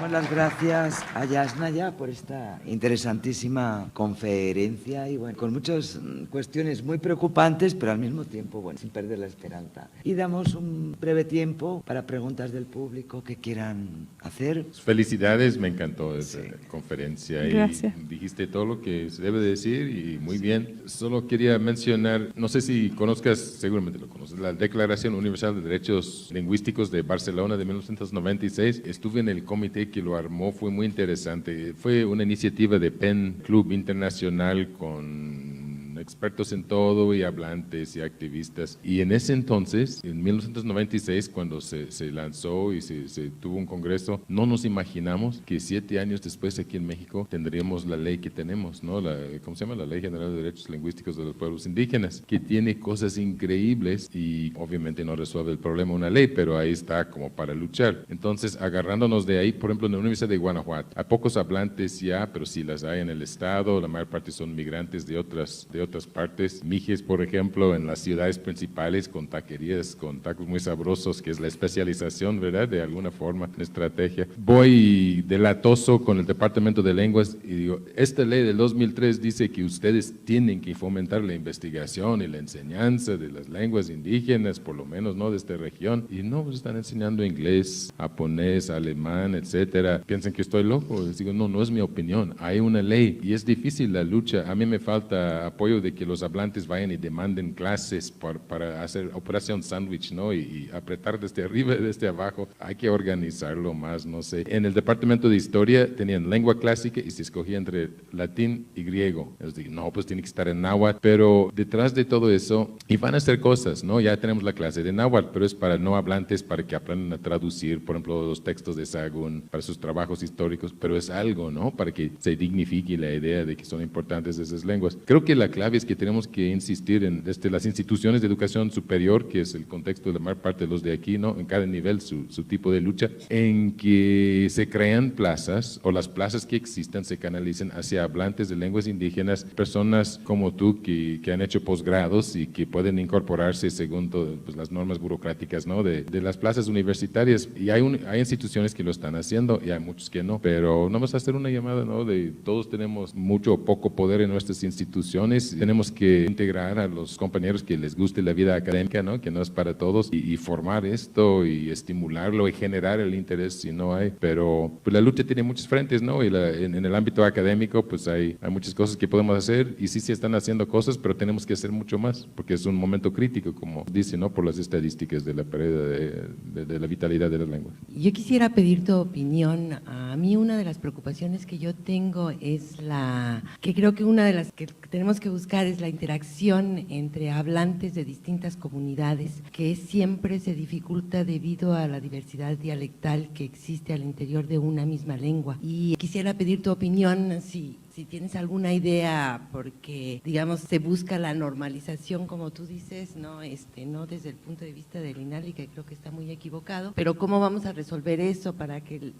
Damos las gracias a Yasnaya por esta interesantísima conferencia y bueno, con muchas cuestiones muy preocupantes, pero al mismo tiempo, bueno, sin perder la esperanza. Y damos un breve tiempo para preguntas del público que quieran hacer. Felicidades, me encantó esa conferencia. Gracias. Y dijiste todo lo que se debe decir y muy bien. Solo quería mencionar, no sé si conozcas, seguramente lo conoces, la Declaración Universal de Derechos Lingüísticos de Barcelona de 1996. Estuve en el comité que lo armó, fue muy interesante. Fue una iniciativa de PEN Club Internacional con expertos en todo y hablantes y activistas. Y en ese entonces, en 1996, cuando se lanzó y se tuvo un congreso, no nos imaginamos que 7 años después aquí en México tendríamos la ley que tenemos, ¿no? ¿Cómo se llama? La Ley General de Derechos Lingüísticos de los Pueblos Indígenas, que tiene cosas increíbles y obviamente no resuelve el problema una ley, pero ahí está como para luchar. Entonces, agarrándonos de ahí, por ejemplo, en la Universidad de Guanajuato, hay pocos hablantes ya, pero sí las hay en el estado, la mayor parte son migrantes de otras partes. Mijes, por ejemplo, en las ciudades principales con taquerías, con tacos muy sabrosos, que es la especialización, ¿verdad? De alguna forma, en estrategia. Voy de latoso con el Departamento de Lenguas y digo, esta ley del 2003 dice que ustedes tienen que fomentar la investigación y la enseñanza de las lenguas indígenas, por lo menos, ¿no? De esta región. Y no, pues están enseñando inglés, japonés, alemán, etcétera. Piensan que estoy loco. Les digo, no es mi opinión. Hay una ley y es difícil la lucha. A mí me falta apoyo de que los hablantes vayan y demanden clases para hacer operación sándwich, ¿no? Y apretar desde arriba y desde abajo. Hay que organizarlo más, no sé. En el departamento de historia tenían lengua clásica y se escogía entre latín y griego. Les digo, no, pues tiene que estar en náhuatl. Pero detrás de todo eso, y van a hacer cosas, ¿no? Ya tenemos la clase de náhuatl, pero es para no hablantes, para que aprendan a traducir, por ejemplo, los textos de Sahagún, para sus trabajos históricos, pero es algo, ¿no? Para que se dignifique la idea de que son importantes esas lenguas. Creo que la clave es que tenemos que insistir en las instituciones de educación superior, que es el contexto de la mayor parte de los de aquí, ¿no? En cada nivel su tipo de lucha, en que se crean plazas o las plazas que existan se canalicen hacia hablantes de lenguas indígenas, personas como tú que han hecho posgrados y que pueden incorporarse según pues, las normas burocráticas, ¿no? De las plazas universitarias. Y hay instituciones que lo están haciendo y hay muchos que no, pero no vamos a hacer una llamada, ¿no? De todos tenemos mucho o poco poder en nuestras instituciones, tenemos que integrar a los compañeros que les guste la vida académica, ¿no? Que no es para todos, y formar esto y estimularlo y generar el interés si no hay, pero pues la lucha tiene muchos frentes, ¿no? Y en el ámbito académico pues hay muchas cosas que podemos hacer y sí se están haciendo cosas, pero tenemos que hacer mucho más porque es un momento crítico, como dice, ¿no? Por las estadísticas de la pérdida de la vitalidad de las lenguas. Yo quisiera pedir tu opinión. A mí una de las preocupaciones que yo tengo es que creo que una de las que tenemos que buscar es la interacción entre hablantes de distintas comunidades, que siempre se dificulta debido a la diversidad dialectal que existe al interior de una misma lengua. Y quisiera pedir tu opinión si tienes alguna idea, porque, digamos, se busca la normalización, como tú dices, no desde el punto de vista del INALI, que creo que está muy equivocado, pero ¿cómo vamos a resolver eso para que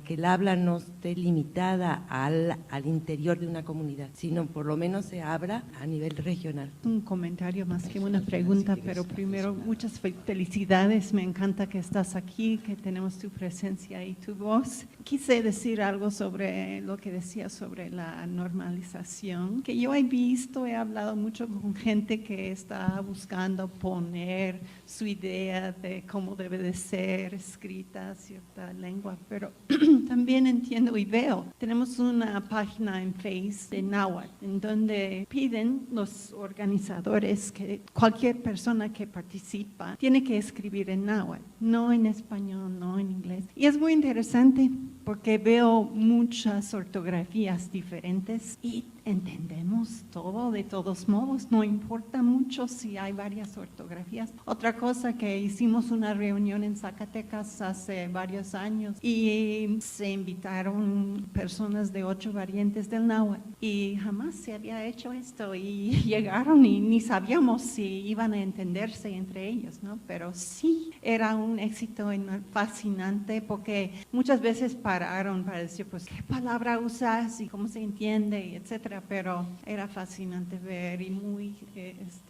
el habla no esté limitada al interior de una comunidad, sino por lo menos se abra a nivel regional? Un comentario más que una pregunta, pero primero muchas felicidades, me encanta que estás aquí, que tenemos tu presencia y tu voz. Quise decir algo sobre lo que decías sobre la normalización, que yo he hablado mucho con gente que está buscando poner su idea de cómo debe de ser escrita cierta lengua, pero también entiendo y veo, tenemos una página en Facebook de náhuatl, en donde piden los organizadores que cualquier persona que participa tiene que escribir en náhuatl, no en español, no en inglés. Y es muy interesante porque veo muchas ortografías diferentes y entendemos todo de todos modos, no importa mucho si hay varias ortografías. Otra cosa que hicimos una reunión en Zacatecas hace varios años y se invitaron personas de 8 variantes del náhuatl y jamás se había hecho esto y llegaron y ni sabíamos si iban a entenderse entre ellos, ¿no? Pero sí era un éxito fascinante porque muchas veces para pararon para decir, pues, ¿qué palabra usas y cómo se entiende, etcétera? Pero era fascinante ver y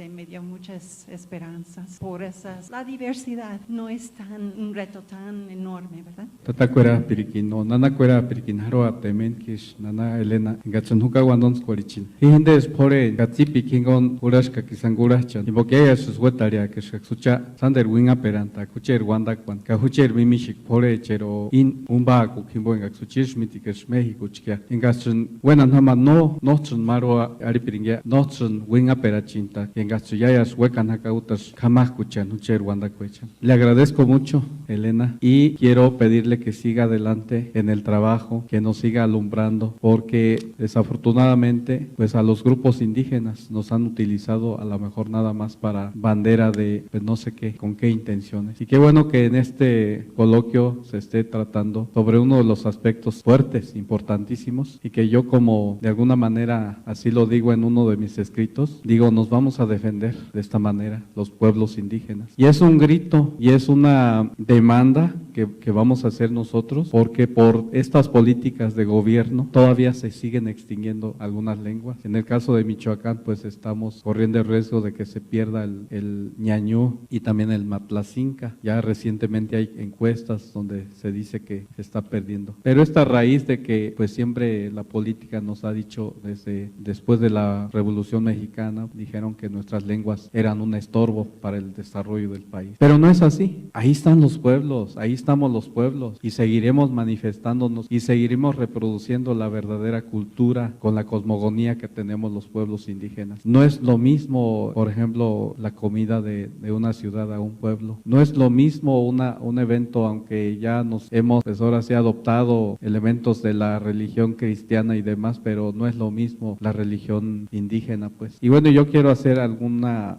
me dio muchas esperanzas por esas. La diversidad no es un reto tan enorme, ¿verdad? Tatacuera pirikino, nanacuera pirikinharoa temen kish, nana Elena, gachonhuka guandon squarichin. Hinde es pore, gatsi pikingon urashka kisangurachan. Invoquea sus huetaria que sucha sander winga peranta, kucher wanda kwan, kahucher mimishik pore chero in umba kukimbo en gaksuchir mitikas México chikia. En gachon, buenas nama no chun maro aripiringia, no chun winga perachinta, en gachuyayas huecan hakautas, jamás kuchan, hucher wanda kuechan. Le agradezco mucho, Elena, y quiero pedirle que siga adelante en el trabajo, que nos siga alumbrando, porque desafortunadamente, pues a los grupos indígenas nos han utilizado a lo mejor nada más para bandera de pues no sé qué, con qué intenciones. Y qué bueno que en este coloquio se esté tratando sobre uno de los aspectos fuertes, importantísimos, y que yo como de alguna manera, así lo digo en uno de mis escritos, digo, nos vamos a defender de esta manera, los pueblos indígenas. Y es un grito y es una demanda que vamos a hacer nosotros, porque por estas políticas de gobierno todavía se siguen extinguiendo algunas lenguas. En el caso de Michoacán, pues estamos corriendo el riesgo de que se pierda el ñañú y también el matlacinca. Ya recientemente hay encuestas donde se dice que se está perdiendo. Pero esta raíz de que pues siempre la política nos ha dicho desde después de la Revolución Mexicana, dijeron que nuestras lenguas eran un estorbo para el desarrollo del país. Pero no es así. Ahí están los pueblos, ahí estamos los pueblos y seguiremos manifestándonos y seguiremos reproduciendo la verdadera cultura con la cosmogonía que tenemos los pueblos indígenas. No es lo mismo, por ejemplo, la comida de una ciudad a un pueblo. No es lo mismo un evento, aunque ya nos hemos, pues ahora sí, adoptado elementos de la religión cristiana y demás, pero no es lo mismo la religión indígena, pues. Y bueno, yo quiero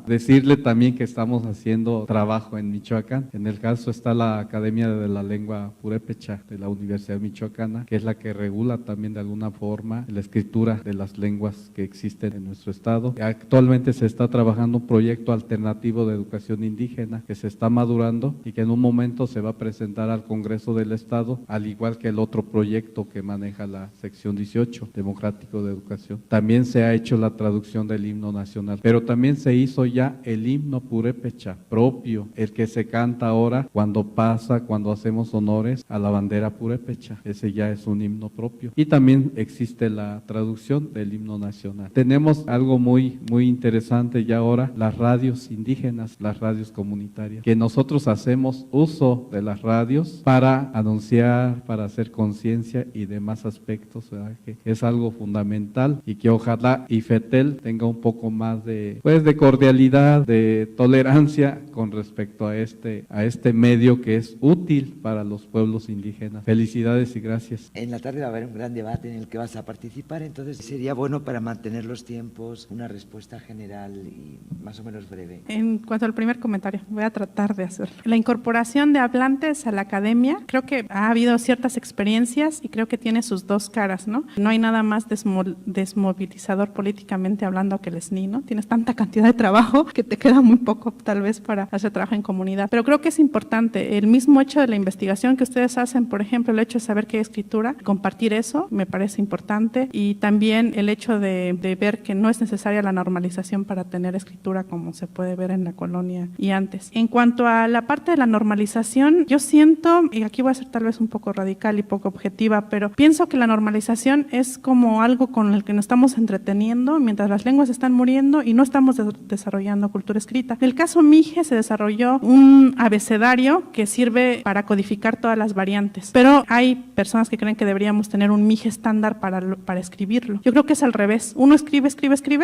decirle también que estamos haciendo trabajo en Michoacán. En el caso está la Academia de la Lengua Purépecha de la Universidad Michoacana, que es la que regula también de alguna forma la escritura de las lenguas que existen en nuestro estado. Actualmente se está trabajando un proyecto alternativo de educación indígena que se está madurando y que en un momento se va a presentar al Congreso del Estado, al igual que el otro proyecto que maneja la sección 18, Democrático de Educación. También se ha hecho la traducción del himno nacional, pero también se hizo ya el himno purépecha propio, el que se canta ahora cuando hacemos honores a la bandera purépecha. Ese ya es un himno propio. Y también existe la traducción del himno nacional. Tenemos algo muy interesante ya ahora, las radios indígenas, las radios comunitarias, que nosotros hacemos uso de las radios para anunciar, para hacer conciencia y demás aspectos, ¿verdad? Que es algo fundamental y que ojalá IFETEL tenga un poco más de cordialidad, de tolerancia con respecto a este medio que es útil para los pueblos indígenas. Felicidades y gracias. En la tarde va a haber un gran debate en el que vas a participar, entonces sería bueno para mantener los tiempos una respuesta general y más o menos breve. En cuanto al primer comentario, voy a tratar de hacer. La incorporación de hablantes a la academia, creo que ha habido ciertas experiencias y creo que tiene sus dos caras, ¿no? No hay nada más desmovilizador políticamente hablando que el SNI, ¿no? Tienes tanta cantidad de trabajo que te queda muy poco tal vez para hacer trabajo en comunidad. Pero creo que es importante el mismo hecho de la investigación que ustedes hacen, por ejemplo, el hecho de saber qué es escritura, compartir eso me parece importante, y también el hecho de ver que no es necesaria la normalización para tener escritura como se puede ver en la colonia y antes. En cuanto a la parte de la normalización, yo siento, y aquí voy a ser tal vez un poco radical y poco objetiva, pero pienso que la normalización es como algo con el que nos estamos entreteniendo mientras las lenguas están muriendo y no estamos desarrollando cultura escrita. En el caso Mije se desarrolló un abecedario que sirve para codificar todas las variantes, pero hay personas que creen que deberíamos tener un Mije estándar para escribirlo. Yo creo que es al revés. Uno escribe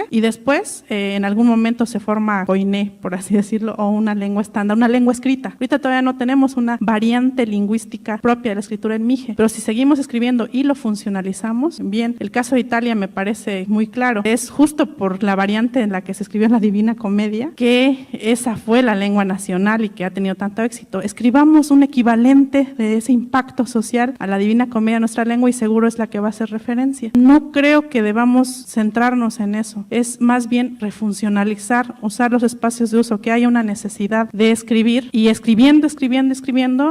y después en algún momento se forma Koiné, por así decirlo, o una lengua estándar, una lengua escrita. Ahorita todavía no tenemos una variante lingüística propia de la escritura en Mije, pero si seguimos escribiendo y lo funcionalizamos, bien. El caso de Italia me parece muy claro. Es justo por la variante en la que se escribió la Divina Comedia que esa fue la lengua nacional y que ha tenido tanto éxito. Escribamos un equivalente equivalente de ese impacto social a la Divina Comedia, nuestra lengua, y seguro es la que va a hacer referencia. No creo que debamos centrarnos en eso, es más bien refuncionalizar, usar los espacios de uso, que haya una necesidad de escribir, y escribiendo,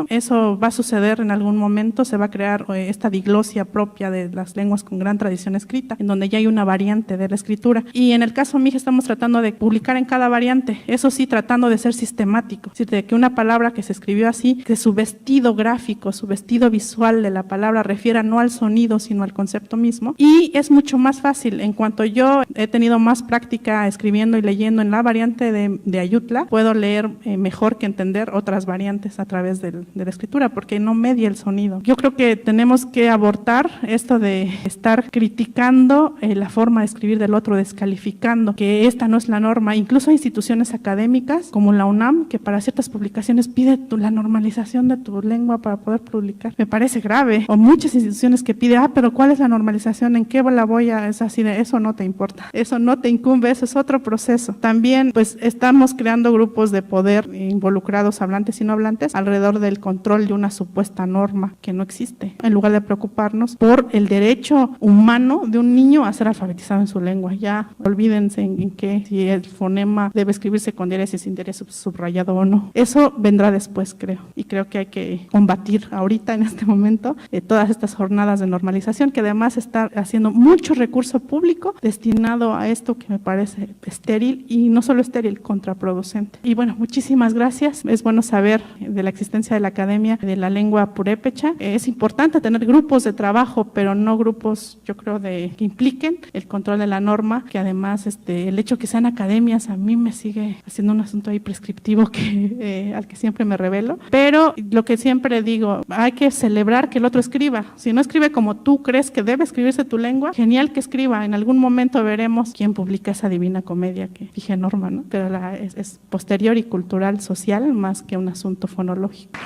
eso va a suceder en algún momento, se va a crear esta diglosia propia de las lenguas con gran tradición escrita, en donde ya hay una variante de la escritura. Y en el caso Mije estamos tratando de publicar en cada variante, eso sí, tratando de ser sistemático, es decir, de que una palabra que se escribió así, que su vestido gráfico, su vestido visual de la palabra refiera no al sonido, sino al concepto mismo. Y es mucho más fácil, en cuanto yo he tenido más práctica escribiendo y leyendo en la variante de Ayutla, puedo leer mejor que entender otras variantes a través de la escritura, porque no media el sonido. Yo creo que tenemos que abortar esto de estar criticando la forma de escribir del otro, descalificando que esta no es la norma. Incluso hay instituciones académicas como la UNAM, que para ciertas publicaciones pide la normalización de tu lengua para poder publicar. Me parece grave. O muchas instituciones que piden, pero ¿cuál es la normalización? ¿En qué la voy a...? Es así de, eso no te importa, eso no te incumbe, eso es otro proceso. También, pues, estamos creando grupos de poder involucrados, hablantes y no hablantes, alrededor del control de una supuesta norma que no existe, en lugar de preocuparnos por el derecho humano de un niño a ser alfabetizado en su lengua. Ya olvídense en qué, si el fonema debe escribirse con diéresis, sin diéresis, subrayado o no. Eso vendrá después, creo, y creo que hay que combatir ahorita, en este momento, todas estas jornadas de normalización, que además está haciendo mucho recurso público destinado a esto, que me parece estéril, y no solo estéril, contraproducente. Y bueno, muchísimas gracias. Es bueno saber de la existencia de la Academia de la Lengua Purépecha. Es importante tener grupos de trabajo, pero no grupos, yo creo, que impliquen el control de la norma, que además el hecho que sean academias a mí me sigue haciendo un asunto ahí prescriptivo al que siempre me revelo. Pero lo que siempre digo, hay que celebrar que el otro escriba. Si no escribe como tú crees que debe escribirse tu lengua, genial que escriba. En algún momento veremos quién publica esa Divina Comedia que fije norma, ¿no? Pero es posterior y cultural, social, más que un asunto fonológico.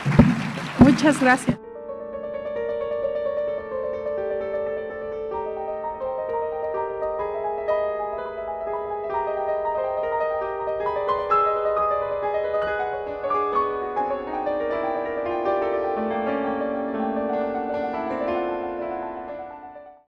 Muchas gracias.